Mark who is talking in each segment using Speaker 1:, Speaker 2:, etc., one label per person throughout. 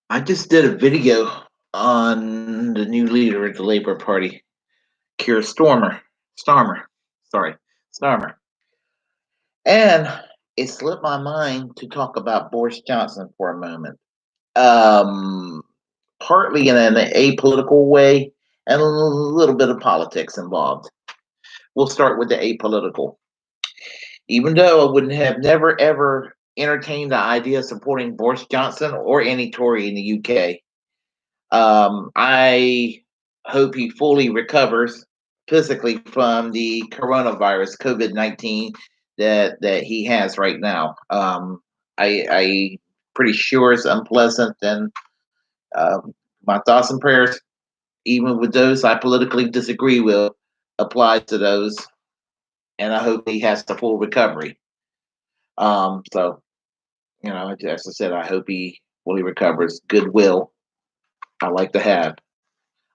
Speaker 1: I just did a video on the new leader of the Labour Party, Keir sorry, Starmer, and it slipped my mind to talk about Boris Johnson for a moment. Um, Partly in an apolitical way, and a little bit of politics involved. We'll start with the apolitical. Even though I wouldn't have never ever entertained the idea of supporting Boris Johnson or any Tory in the UK, I hope he fully recovers physically from the coronavirus, COVID-19, that he has right now. I pretty sure it's unpleasant, and my thoughts and prayers, even with those I politically disagree with, apply to those, and I hope he has the full recovery. So as I said, I hope he fully recovers. Goodwill, I like to have.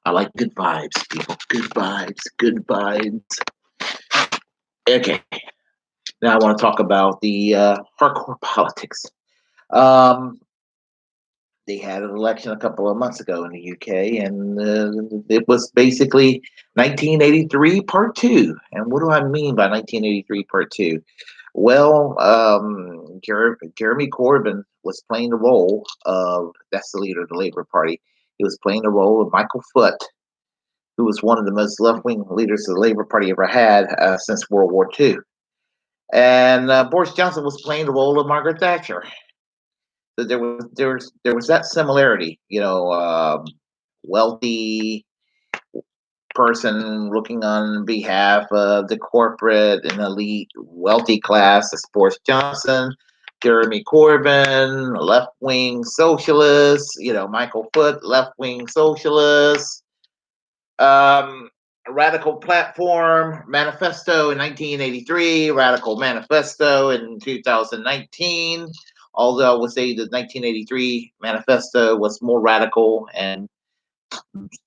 Speaker 1: I like good vibes, people. Good vibes. Good vibes. Okay. Now I want to talk about the hardcore politics. Um, they had an election a couple of months ago in the UK, and it was basically 1983 Part 2. And what do I mean by 1983 Part 2? Well, Jeremy Corbyn was playing the role of, that's the leader of the Labour Party. He was playing the role of Michael Foot, who was one of the most left-wing leaders the Labour Party ever had since World War II. And Boris Johnson was playing the role of Margaret Thatcher. So there was that similarity, wealthy person looking on behalf of the corporate and elite wealthy class. That's Boris Johnson. Jeremy Corbyn, left-wing socialist. Michael Foot, left-wing socialist. Radical platform manifesto in 1983, radical manifesto in 2019. Although I would say the 1983 manifesto was more radical and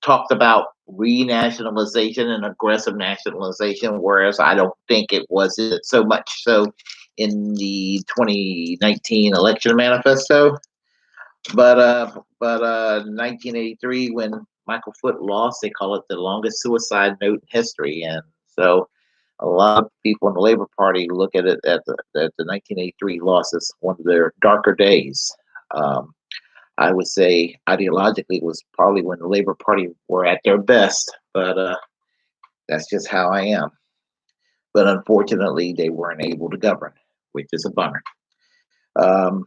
Speaker 1: talked about renationalization and aggressive nationalization, whereas I don't think it was so much so in the 2019 election manifesto. But 1983, when Michael Foot lost, they call it the longest suicide note in history, and so a lot of people in the Labour Party look at it at the 1983 loss as one of their darker days. Um, I would say ideologically it was probably when the Labour Party were at their best, but that's just how I am. But unfortunately, they weren't able to govern, which is a bummer. Um,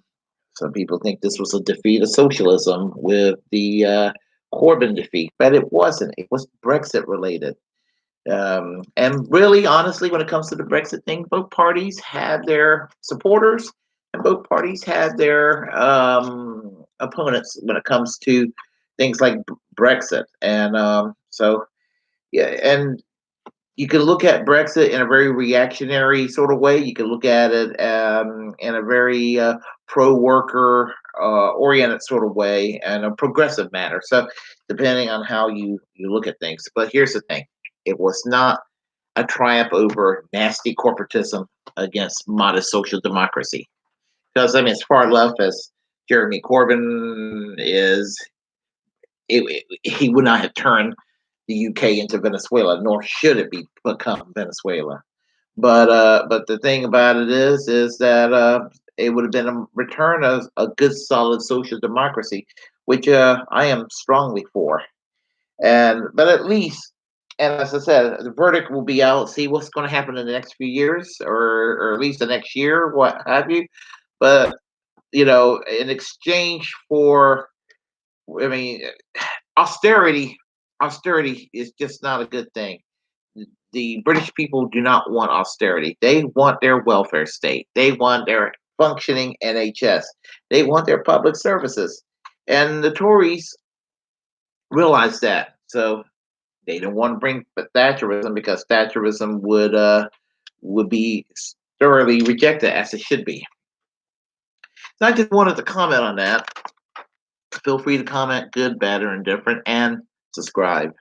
Speaker 1: Some people think this was a defeat of socialism with the Corbyn defeat, but it wasn't. It was Brexit related. And really, honestly, when it comes to the Brexit thing, both parties had their supporters and both parties had their opponents when it comes to things like Brexit. And yeah, and you can look at Brexit in a very reactionary sort of way. You can look at it in a very pro-worker oriented sort of way and a progressive manner. So depending on how you look at things. But here's the thing: it was not a triumph over nasty corporatism against modest social democracy. Because I mean, as far left as Jeremy Corbyn is, he would not have turned the UK into Venezuela, nor should it become Venezuela. But the thing about it is that it would have been a return of a good, solid social democracy, which I am strongly for. But at least, and as I said, the verdict will be out. See what's going to happen in the next few years, or at least the next year, what have you. But in exchange for, I mean, austerity, austerity is just not a good thing. The British people do not want austerity. They want their welfare state. They want their functioning NHS. They want their public services. And the Tories realize that. So they don't want to bring Thatcherism because Thatcherism would be thoroughly rejected as it should be. So I just wanted to comment on that. Feel free to comment, good, bad, or indifferent, and subscribe.